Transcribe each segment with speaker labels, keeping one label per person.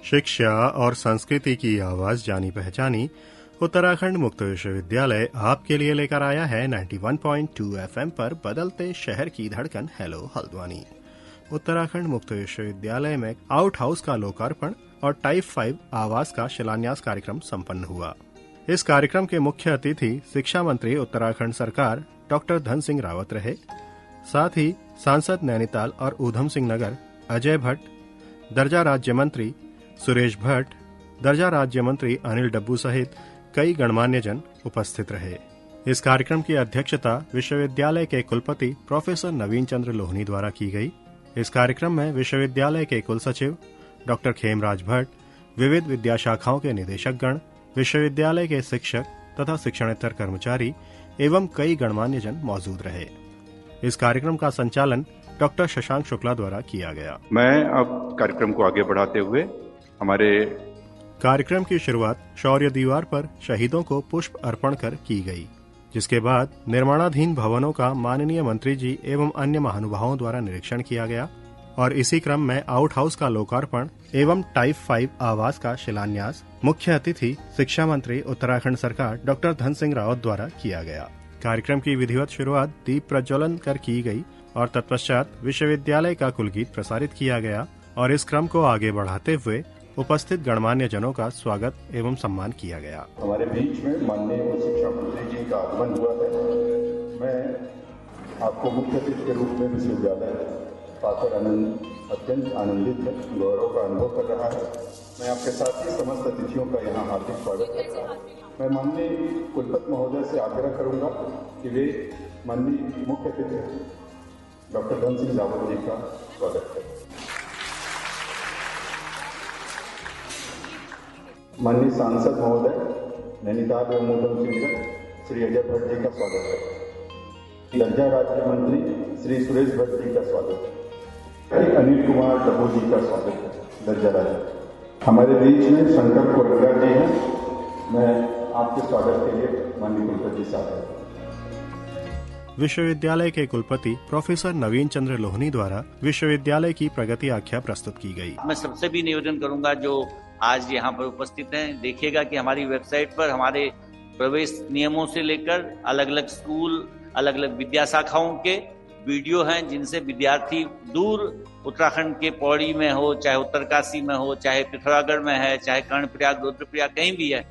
Speaker 1: शिक्षा और संस्कृति की आवाज जानी पहचानी उत्तराखंड मुक्त विश्वविद्यालय आपके लिए लेकर आया है 91.2 एफएम पर बदलते शहर की धड़कन हेलो हल्द्वानी। उत्तराखंड मुक्त विश्वविद्यालय में आउट हाउस का लोकार्पण और टाइप 5 आवास का शिलान्यास कार्यक्रम संपन्न हुआ। इस कार्यक्रम के मुख्य अतिथि शिक्षा मंत्री उत्तराखंड सरकार डॉक्टर धन सिंह रावत रहे। साथ ही सांसद नैनीताल और ऊधम सिंह नगर अजय भट्ट, दर्जा राज्य मंत्री सुरेश भट्ट, दर्जा राज्य मंत्री अनिल डब्बू सहित कई गणमान्य जन उपस्थित रहे। इस कार्यक्रम की अध्यक्षता विश्वविद्यालय के कुलपति प्रोफेसर नवीन चंद्र लोहनी द्वारा की गई। इस कार्यक्रम में विश्वविद्यालय के कुलसचिव डॉक्टर खेमराज भट्ट, विविध विद्याशाखाओं के निदेशकगण, विश्वविद्यालय के शिक्षक तथा शिक्षणेतर कर्मचारी एवं कई गणमान्य जन मौजूद रहे। इस कार्यक्रम का संचालन डॉक्टर शशांक शुक्ला द्वारा किया गया।
Speaker 2: मैं अब कार्यक्रम को आगे बढ़ाते हुए हमारे
Speaker 1: कार्यक्रम की शुरुआत शौर्य दीवार पर शहीदों को पुष्प अर्पण कर की गई, जिसके बाद निर्माणाधीन भवनों का माननीय मंत्री जी एवं अन्य महानुभावों द्वारा निरीक्षण किया गया और इसी क्रम में आउट हाउस का लोकार्पण एवं टाइप 5 आवास का शिलान्यास मुख्य अतिथि शिक्षा मंत्री उत्तराखंड सरकार डॉक्टर धन सिंह रावत द्वारा किया गया। कार्यक्रम की विधिवत शुरुआत दीप प्रज्वलन कर की गई और तत्पश्चात विश्वविद्यालय का कुलगीत प्रसारित किया गया और इस क्रम को आगे बढ़ाते हुए उपस्थित गणमान्य जनों का स्वागत एवं सम्मान किया गया।
Speaker 3: हमारे बीच में माननीय शिक्षा मंत्री जी का आगमन हुआ है। मैं आपको मुख्य अतिथि के रूप में विश्वविद्यालय पाकर अत्यंत आनंदित है, गौरव का अनुभव कर रहा है। मैं आपके साथ ही समस्त अतिथियों का यहाँ हार्दिक स्वागत करता हूँ। मैं माननीय कुलपति महोदय से आग्रह करूँगा कि वे माननीय मुख्य अतिथि डॉक्टर धन सिंह रावत जी का स्वागत करें। माननीय सांसद महोदय नैनीताल एवं ऊधम सिंह नगर श्री अजय भट्ट जी का स्वागत है। दर्जा राज्य मंत्री श्री सुरेश भट्ट जी का स्वागत है। अनिल कुमार डब्बू जी का स्वागत है। दर्जा राज्य हमारे बीच में शंकर कोलगा जी हैं। मैं आपके स्वागत के लिए माननीय कुलपति जी साहब।
Speaker 1: विश्वविद्यालय के कुलपति प्रोफेसर नवीन चंद्र लोहनी द्वारा विश्वविद्यालय की प्रगति आख्या प्रस्तुत की गई।
Speaker 4: मैं सबसे भी निवेदन करूंगा जो आज यहाँ पर उपस्थित हैं, देखिएगा कि हमारी वेबसाइट पर हमारे प्रवेश नियमों से लेकर अलग अलग स्कूल, अलग अलग विद्या शाखाओं के वीडियो हैं, जिनसे विद्यार्थी दूर उत्तराखंड के पौड़ी में हो, चाहे उत्तरकाशी में हो, चाहे पिथौरागढ़ में है, चाहे कर्णप्रयाग, रुद्रप्रयाग कहीं भी है,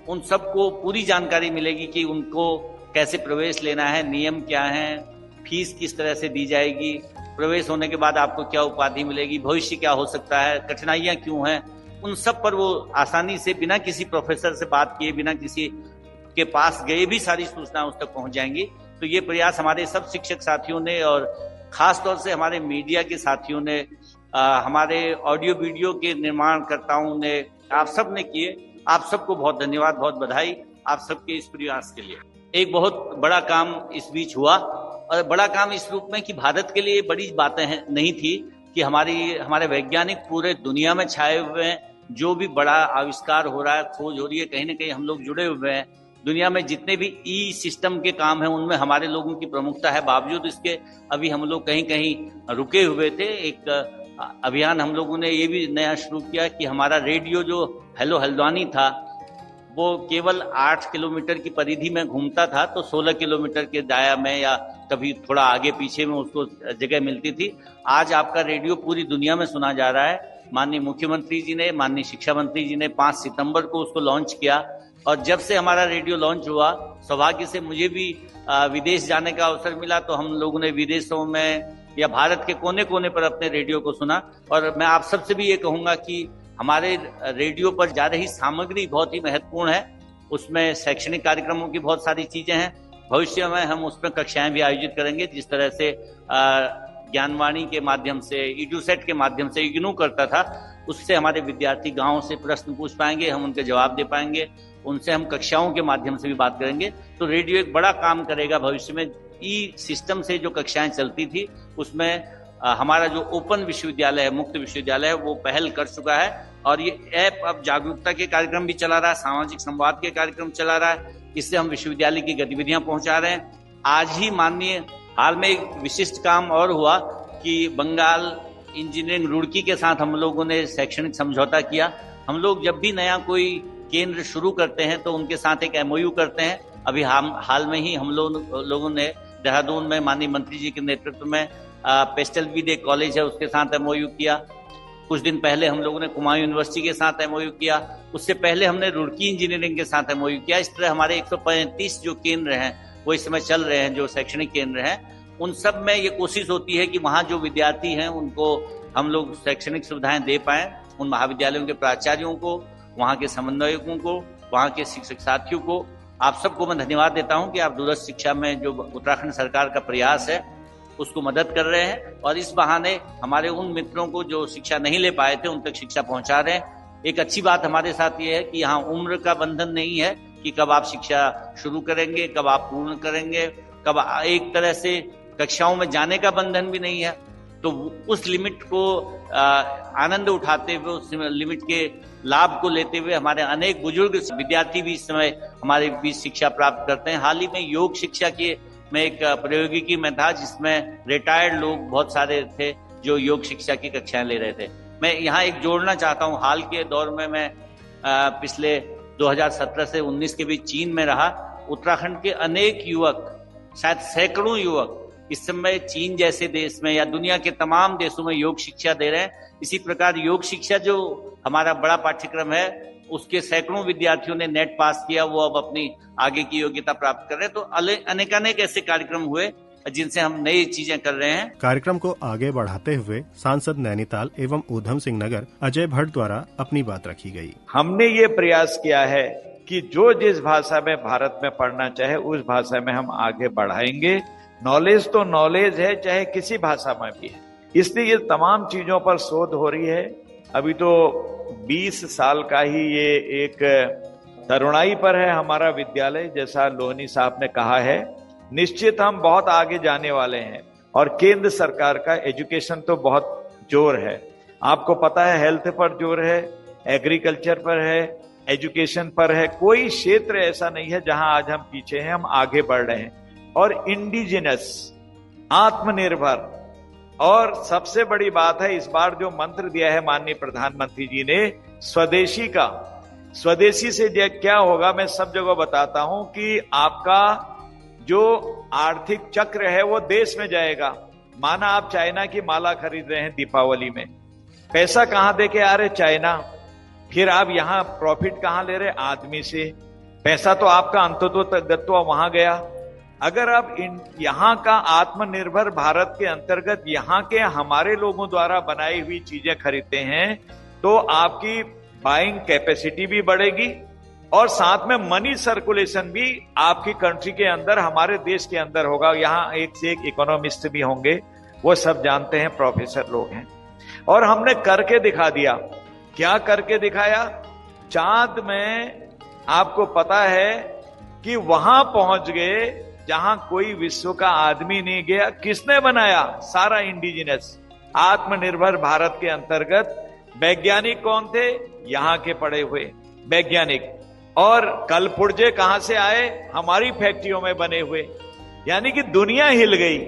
Speaker 4: उन सबको पूरी जानकारी मिलेगी कि उनको कैसे प्रवेश लेना है, नियम क्या है, फीस किस तरह से दी जाएगी, प्रवेश होने के बाद आपको क्या उपाधि मिलेगी, भविष्य क्या हो सकता है, कठिनाइयां क्यों हैं, उन सब पर वो आसानी से बिना किसी प्रोफेसर से बात किए, बिना किसी के पास गए भी सारी सूचनाएं उस तक पहुंच जाएंगी। तो ये प्रयास हमारे सब शिक्षक साथियों ने और खास तौर से हमारे मीडिया के साथियों ने, हमारे ऑडियो वीडियो के निर्माणकर्ताओं ने, आप सब ने किए। आप सबको बहुत धन्यवाद, बहुत बधाई आप सबके इस प्रयास के लिए। एक बहुत बड़ा काम इस बीच हुआ और बड़ा काम इस रूप में कि भारत के लिए बड़ी बातें नहीं थी कि हमारे वैज्ञानिक पूरे दुनिया में छाए हुए हैं। जो भी बड़ा आविष्कार हो रहा है, खोज हो रही है, कहीं ना कहीं हम लोग जुड़े हुए हैं। दुनिया में जितने भी ई सिस्टम के काम हैं उनमें हमारे लोगों की प्रमुखता है। बावजूद इसके अभी हम लोग कहीं कहीं रुके हुए थे। एक अभियान हम लोगों ने ये भी नया शुरू किया कि हमारा रेडियो जो हेलो हल्द्वानी था वो केवल 8 किलोमीटर की परिधि में घूमता था, तो 16 किलोमीटर के दायरा में या कभी थोड़ा आगे पीछे में उसको जगह मिलती थी। आज आपका रेडियो पूरी दुनिया में सुना जा रहा है। माननीय मुख्यमंत्री जी ने, माननीय शिक्षा मंत्री जी ने 5 सितंबर को उसको लॉन्च किया और जब से हमारा रेडियो लॉन्च हुआ, सौभाग्य से मुझे भी विदेश जाने का अवसर मिला, तो हम लोगों ने विदेशों में या भारत के कोने कोने पर अपने रेडियो को सुना। और मैं आप सबसे भी ये कहूंगा कि हमारे रेडियो पर जा रही सामग्री बहुत ही महत्वपूर्ण है। उसमें शैक्षणिक कार्यक्रमों की बहुत सारी चीजें हैं। भविष्य में हम उसमें कक्षाएं भी आयोजित करेंगे, जिस तरह से ज्ञानवाणी के माध्यम से, EDUSET के माध्यम से इग्नू करता था, उससे हमारे विद्यार्थी गांव से प्रश्न पूछ पाएंगे, हम उनके जवाब दे पाएंगे, उनसे हम कक्षाओं के माध्यम से भी बात करेंगे। तो रेडियो एक बड़ा काम करेगा भविष्य में। ई सिस्टम से जो कक्षाएं चलती थी उसमें हमारा जो ओपन विश्वविद्यालय है, मुक्त विश्वविद्यालय है, वो पहल कर चुका है और ये ऐप अब जागरूकता के कार्यक्रम भी चला रहा है, सामाजिक संवाद के कार्यक्रम चला रहा है। इससे हम विश्वविद्यालय की गतिविधियां पहुंचा रहे हैं। आज ही माननीय हाल में एक विशिष्ट काम और हुआ कि बंगाल इंजीनियरिंग रुड़की के साथ हम लोगों ने शैक्षणिक समझौता किया। हम लोग जब भी नया कोई केंद्र शुरू करते हैं तो उनके साथ एक MOU करते हैं। अभी हाल में ही हम लोगों ने देहरादून में माननीय मंत्री जी के नेतृत्व में पेस्टल विद एक कॉलेज है उसके साथ MOU किया। कुछ दिन पहले हम लोगों ने कुमायूं यूनिवर्सिटी के साथ MOU किया। उससे पहले हमने रुड़की इंजीनियरिंग के साथ MOU किया। इस तरह हमारे 135 जो केंद्र हैं वो इस समय चल रहे हैं, जो शैक्षणिक केंद्र हैं, उन सब में ये कोशिश होती है कि वहाँ जो विद्यार्थी हैं उनको हम लोग शैक्षणिक सुविधाएं दे पाएं। उन महाविद्यालयों के प्राचार्यों को, वहाँ के समन्वयकों को, वहाँ के शिक्षक साथियों को, आप सबको मैं धन्यवाद देता हूँ कि आप दूरस्थ शिक्षा में जो उत्तराखंड सरकार का प्रयास है उसको मदद कर रहे हैं और इस बहाने हमारे उन मित्रों को जो शिक्षा नहीं ले पाए थे उन तक शिक्षा पहुंचा रहे हैं। एक अच्छी बात हमारे साथ ये है कि यहाँ उम्र का बंधन नहीं है कि कब आप शिक्षा शुरू करेंगे, कब आप पूर्ण करेंगे, कब एक तरह से कक्षाओं में जाने का बंधन भी नहीं है। तो उस लिमिट को आनंद उठाते हुए, उस लिमिट के लाभ को लेते हुए हमारे अनेक बुजुर्ग विद्यार्थी भी इस समय हमारे बीच शिक्षा प्राप्त करते हैं। हाल ही में योग शिक्षा के में एक प्रौद्योगिकी में था जिसमें रिटायर्ड लोग बहुत सारे थे जो योग शिक्षा की कक्षाएं ले रहे थे। मैं यहाँ एक जोड़ना चाहता हूँ, हाल के दौर में मैं पिछले 2017 से 19 के बीच चीन में रहा। उत्तराखंड के अनेक युवक, शायद सैकड़ों युवक इस समय चीन जैसे देश में या दुनिया के तमाम देशों में योग शिक्षा दे रहे हैं। इसी प्रकार योग शिक्षा जो हमारा बड़ा पाठ्यक्रम है उसके सैकड़ों विद्यार्थियों ने नेट पास किया, वो अब अपनी आगे की योग्यता प्राप्त कर रहे हैं। तो अनेकानेक ऐसे कार्यक्रम हुए जिनसे हम नई चीजें कर रहे हैं।
Speaker 1: कार्यक्रम को आगे बढ़ाते हुए सांसद नैनीताल एवं ऊधम सिंह नगर अजय भट्ट द्वारा अपनी बात रखी गई।
Speaker 5: हमने ये प्रयास किया है कि जो जिस भाषा में भारत में पढ़ना चाहे उस भाषा में हम आगे बढ़ाएंगे। नॉलेज तो नॉलेज है, चाहे किसी भाषा में भी है, इसलिए ये तमाम चीजों पर शोध हो रही है। अभी तो 20 साल का ही ये एक तरुणाई पर है हमारा विद्यालय, जैसा लोहनी साहब ने कहा है। निश्चित हम बहुत आगे जाने वाले हैं और केंद्र सरकार का एजुकेशन तो बहुत जोर है। आपको पता है हेल्थ पर जोर है, एग्रीकल्चर पर है, एजुकेशन पर है। कोई क्षेत्र ऐसा नहीं है जहां आज हम पीछे हैं, हम आगे बढ़ रहे हैं। और इंडिजिनस, आत्मनिर्भर, और सबसे बड़ी बात है इस बार जो मंत्र दिया है माननीय प्रधानमंत्री जी ने स्वदेशी का। स्वदेशी से क्या होगा मैं सब जगह बताता हूं कि आपका जो आर्थिक चक्र है वो देश में जाएगा। माना आप चाइना की माला खरीद रहे हैं दीपावली में, पैसा कहां दे के आ रहे? चाइना। फिर आप यहां प्रॉफिट कहां ले रहे? आदमी से। पैसा तो आपका अंततोगत्वा वहां गया। अगर आप यहाँ का आत्मनिर्भर भारत के अंतर्गत यहाँ के हमारे लोगों द्वारा बनाई हुई चीजें खरीदते हैं तो आपकी बाइंग कैपेसिटी भी बढ़ेगी और साथ में मनी सर्कुलेशन भी आपकी कंट्री के अंदर, हमारे देश के अंदर होगा। यहाँ एक से एक इकोनॉमिस्ट भी होंगे, वो सब जानते हैं, प्रोफेसर लोग हैं। और हमने करके दिखा दिया। क्या करके दिखाया? चांद में आपको पता है कि वहां पहुंच गए जहां कोई विश्व का आदमी नहीं गया। किसने बनाया? सारा इंडिजिनस, आत्मनिर्भर भारत के अंतर्गत। वैज्ञानिक कौन थे? यहां के पढ़े हुए वैज्ञानिक। और कल पुर्जे कहां से आए? हमारी फैक्ट्रियों में बने हुए। यानी कि दुनिया हिल गई।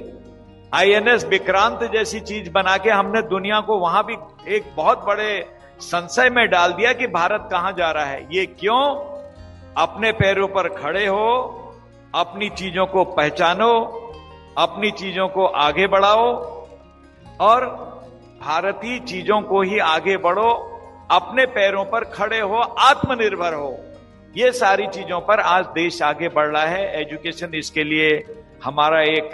Speaker 5: INS विक्रांत जैसी चीज बना के हमने दुनिया को वहां भी एक बहुत बड़े संशय में डाल दिया कि भारत कहां जा रहा है। ये क्यों? अपने पैरों पर खड़े हो, अपनी चीजों को पहचानो, अपनी चीजों को आगे बढ़ाओ और भारतीय चीजों को ही आगे बढ़ो, अपने पैरों पर खड़े हो, आत्मनिर्भर हो। ये सारी चीजों पर आज देश आगे बढ़ रहा है। एजुकेशन इसके लिए हमारा एक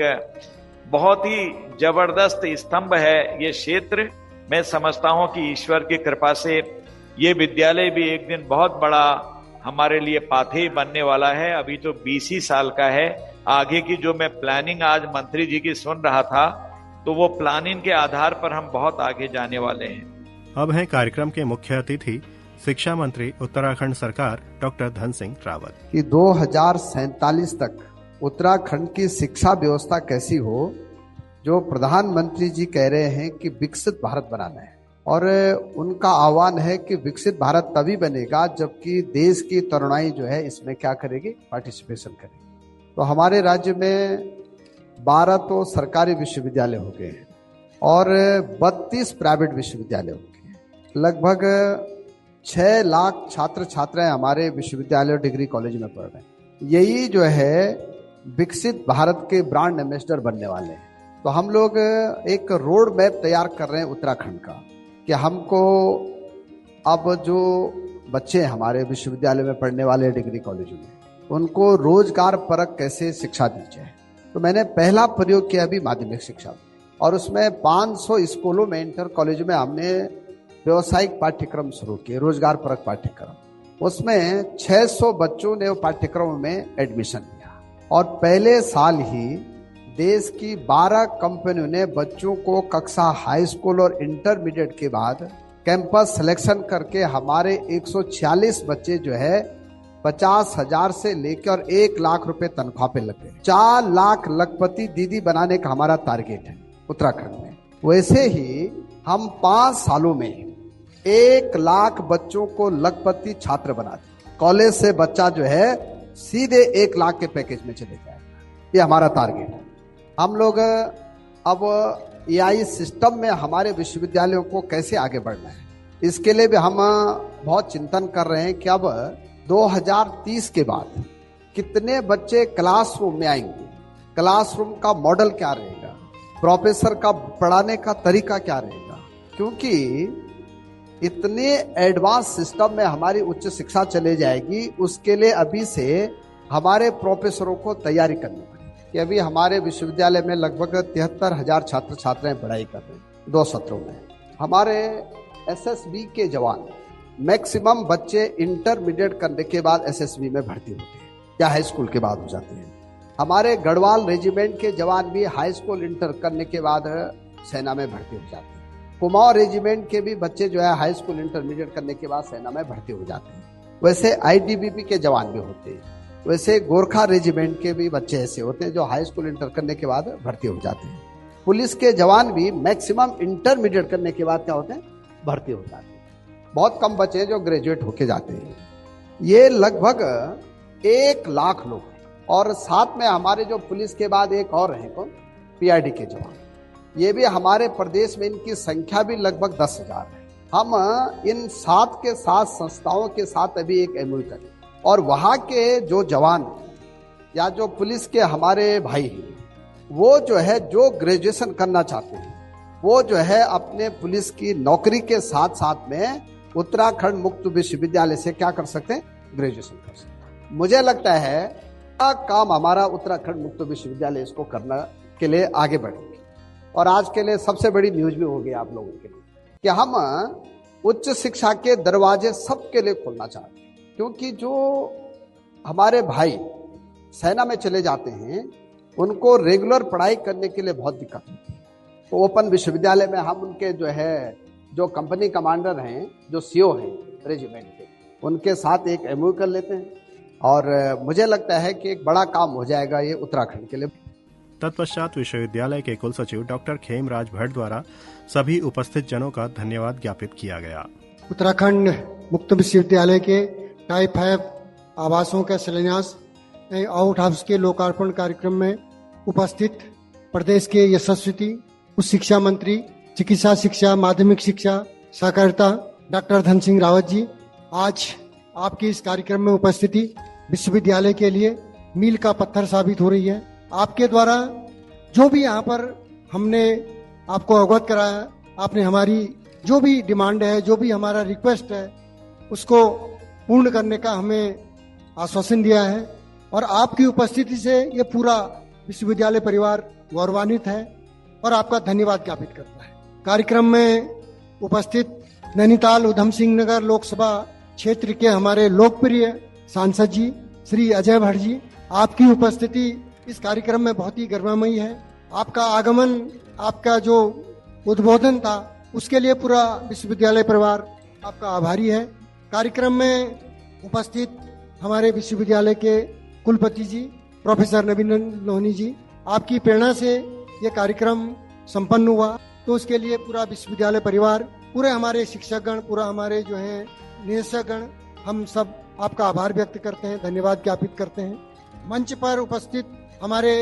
Speaker 5: बहुत ही जबरदस्त स्तंभ है ये क्षेत्र। मैं समझता हूं कि ईश्वर की कृपा से ये विद्यालय भी एक दिन बहुत बड़ा हमारे लिए पाथेय बनने वाला है। अभी तो 20 ही साल का है। आगे की जो मैं प्लानिंग आज मंत्री जी की सुन रहा था तो वो प्लानिंग के आधार पर हम बहुत आगे जाने वाले हैं।
Speaker 1: अब हैं कार्यक्रम के मुख्य अतिथि शिक्षा मंत्री उत्तराखंड सरकार डॉक्टर धन सिंह रावत।
Speaker 6: कि 2047 तक उत्तराखंड की शिक्षा व्यवस्था कैसी हो, जो प्रधानमंत्री जी कह रहे हैं कि विकसित भारत बनाना है। और उनका आह्वान है कि विकसित भारत तभी बनेगा जबकि देश की तरुणाई जो है इसमें क्या करेगी? पार्टिसिपेशन करेगी। तो हमारे राज्य में 12 तो सरकारी विश्वविद्यालय हो गए हैं और 32 प्राइवेट विश्वविद्यालयों के लगभग 6 लाख छात्र छात्राएं हमारे विश्वविद्यालय और डिग्री कॉलेज में पढ़ रहे हैं। यही जो है विकसित भारत के ब्रांड एम्बेसडर बनने वाले हैं। तो हम लोग एक रोड मैप तैयार कर रहे हैं उत्तराखंड का कि हमको अब जो बच्चे हमारे विश्वविद्यालय में पढ़ने वाले डिग्री कॉलेजों में उनको रोजगार परक कैसे शिक्षा दी जाए। तो मैंने पहला प्रयोग किया अभी माध्यमिक शिक्षा और उसमें 500 स्कूलों में इंटर कॉलेज में हमने व्यवसायिक पाठ्यक्रम शुरू किए, रोजगार परक पाठ्यक्रम। उसमें 600 बच्चों ने वो पाठ्यक्रम में एडमिशन लिया और पहले साल ही देश की 12 कंपनियों ने बच्चों को कक्षा हाई स्कूल और इंटरमीडिएट के बाद कैंपस सिलेक्शन करके हमारे 146 बच्चे जो है 50,000 से लेकर 1 लाख रुपए तनख्वाह पे लग गए। 4 लाख लखपति दीदी बनाने का हमारा टारगेट है उत्तराखंड में। वैसे ही हम 5 सालों में 1 लाख बच्चों को लखपति छात्र बना दें। कॉलेज से बच्चा जो है सीधे 1 लाख के पैकेज में चले जाएगा, ये हमारा टारगेट है। हम लोग अब एआई सिस्टम में हमारे विश्वविद्यालयों को कैसे आगे बढ़ना है, इसके लिए भी हम बहुत चिंतन कर रहे हैं कि अब 2030 के बाद कितने बच्चे क्लासरूम में आएंगे, क्लासरूम का मॉडल क्या रहेगा, प्रोफेसर का पढ़ाने का तरीका क्या रहेगा। क्योंकि इतने एडवांस सिस्टम में हमारी उच्च शिक्षा चले जाएगी, उसके लिए अभी से हमारे प्रोफेसरों को तैयारी करनी पड़ेगी। कि अभी हमारे विश्वविद्यालय में लगभग 73,000 छात्र छात्राएं पढ़ाई कर रहे हैं 2 सत्रों में। हमारे एसएसबी के जवान मैक्सिमम बच्चे इंटरमीडिएट करने के बाद एसएसबी में भर्ती होते हैं या हाई स्कूल के बाद हो जाते हैं। हमारे गढ़वाल रेजिमेंट के जवान भी हाई स्कूल इंटर करने के बाद सेना में भर्ती हो जाते हैं। कुमाऊं रेजिमेंट के भी बच्चे जो है हाई स्कूल इंटरमीडिएट करने के बाद सेना में भर्ती हो जाते हैं। वैसे आईटीबीपी के जवान भी होते हैं। वैसे गोरखा रेजिमेंट के भी बच्चे ऐसे होते हैं जो हाई स्कूल इंटर करने के बाद भर्ती हो जाते हैं। पुलिस के जवान भी मैक्सिमम इंटरमीडिएट करने के बाद क्या होते हैं, भर्ती हो जाते हैं। बहुत कम बच्चे हैं जो ग्रेजुएट होके जाते हैं। ये लगभग 1 लाख लोग हैं। और साथ में हमारे जो पुलिस के बाद एक और हैं, कौन, पीआईडी के जवान। ये भी हमारे प्रदेश में इनकी संख्या भी लगभग 10,000 है। हम इन 7 के 7 संस्थाओं के साथ अभी एक एमओयू करें और वहां के जो जवान या जो पुलिस के हमारे भाई हैं, वो जो है जो ग्रेजुएशन करना चाहते हैं, वो जो है अपने पुलिस की नौकरी के साथ साथ में उत्तराखंड मुक्त विश्वविद्यालय से क्या कर सकते हैं, ग्रेजुएशन कर सकते हैं। मुझे लगता है काम हमारा उत्तराखंड मुक्त विश्वविद्यालय इसको करने के लिए आगे बढ़ेंगे। और आज के लिए सबसे बड़ी न्यूज भी होगी आप लोगों के लिए कि हम उच्च शिक्षा के दरवाजे सबके लिए खोलना चाहते हैं। क्योंकि जो हमारे भाई सेना में चले जाते हैं उनको रेगुलर पढ़ाई करने के लिए बहुत दिक्कत होती है। तो ओपन विश्वविद्यालय में हम उनके जो है जो कंपनी कमांडर हैं, जो सीओ हैं रेजिमेंट के, उनके साथ एक एमओयू कर लेते हैं और मुझे लगता है कि एक बड़ा काम हो जाएगा ये उत्तराखंड के लिए।
Speaker 1: तत्पश्चात विश्वविद्यालय के कुल सचिव डॉक्टर खेमराज भट्ट द्वारा सभी उपस्थित जनों का धन्यवाद ज्ञापित किया गया।
Speaker 7: उत्तराखंड मुक्त विश्वविद्यालय के टाइप 5 आवासों का शिलान्यास आउट हाउस के लोकार्पण कार्यक्रम में उपस्थित प्रदेश के यशस्वी उच्च शिक्षा मंत्री, चिकित्सा शिक्षा, माध्यमिक शिक्षा, सहकारिता डॉक्टर धन सिंह रावत जी, आज आपकी इस कार्यक्रम में उपस्थिति विश्वविद्यालय के लिए मील का पत्थर साबित हो रही है। आपके द्वारा जो भी यहाँ पर हमने आपको अवगत कराया, आपने हमारी जो भी डिमांड है, जो भी हमारा रिक्वेस्ट है, उसको पूर्ण करने का हमें आश्वासन दिया है और आपकी उपस्थिति से ये पूरा विश्वविद्यालय परिवार गौरवान्वित है और आपका धन्यवाद ज्ञापित करता है। कार्यक्रम में उपस्थित नैनीताल उधम सिंह नगर लोकसभा क्षेत्र के हमारे लोकप्रिय सांसद जी श्री अजय भट्ट जी, आपकी उपस्थिति इस कार्यक्रम में बहुत ही गरिमामयी है। आपका आगमन, आपका जो उद्बोधन था, उसके लिए पूरा विश्वविद्यालय परिवार आपका आभारी है। कार्यक्रम में उपस्थित हमारे विश्वविद्यालय के कुलपति जी प्रोफेसर नवीन लोहनी जी, आपकी प्रेरणा से ये कार्यक्रम संपन्न हुआ, तो उसके लिए पूरा विश्वविद्यालय परिवार, पूरे हमारे शिक्षकगण, पूरा हमारे जो है निदेशकगण, हम सब आपका आभार व्यक्त करते हैं, धन्यवाद ज्ञापित करते हैं। मंच पर उपस्थित हमारे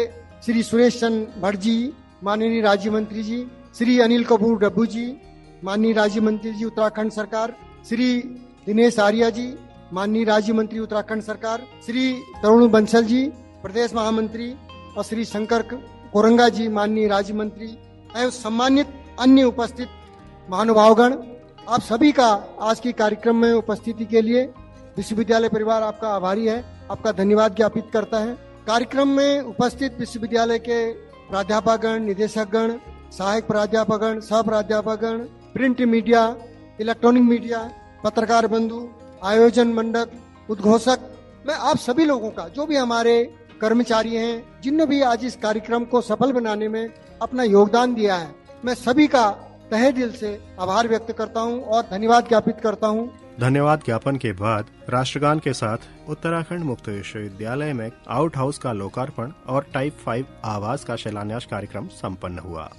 Speaker 7: श्री सुरेश चंद्र भट्ट जी, माननीय राज्य मंत्री जी, श्री अनिल कपूर डब्बू जी, माननीय राज्य मंत्री जी उत्तराखंड सरकार, श्री दिनेश आर्या जी, माननीय राज्य मंत्री उत्तराखंड सरकार, श्री तरुण बंसल जी, प्रदेश महामंत्री, और श्री शंकर कोरंगा जी, माननीय राज्य मंत्री, एवं सम्मानित अन्य उपस्थित महानुभावगण, आप सभी का आज के कार्यक्रम में उपस्थिति के लिए विश्वविद्यालय परिवार आपका आभारी है, आपका धन्यवाद ज्ञापित करता है। कार्यक्रम में उपस्थित विश्वविद्यालय के प्राध्यापकगण, निदेशकगण, सहायक प्राध्यापकगण, सह प्राध्यापकगण, प्रिंट मीडिया, इलेक्ट्रॉनिक मीडिया, पत्रकार बंधु, आयोजन मंडल, उद्घोषक, मैं आप सभी लोगों का, जो भी हमारे कर्मचारी हैं, जिन्होंने भी आज इस कार्यक्रम को सफल बनाने में अपना योगदान दिया है, मैं सभी का तहे दिल से आभार व्यक्त करता हूं और धन्यवाद ज्ञापित करता हूं।
Speaker 1: धन्यवाद ज्ञापन के बाद राष्ट्रगान के साथ उत्तराखंड मुक्त विश्वविद्यालय में आउट हाउस का लोकार्पण और टाइप 5 आवास का शिलान्यास कार्यक्रम संपन्न हुआ।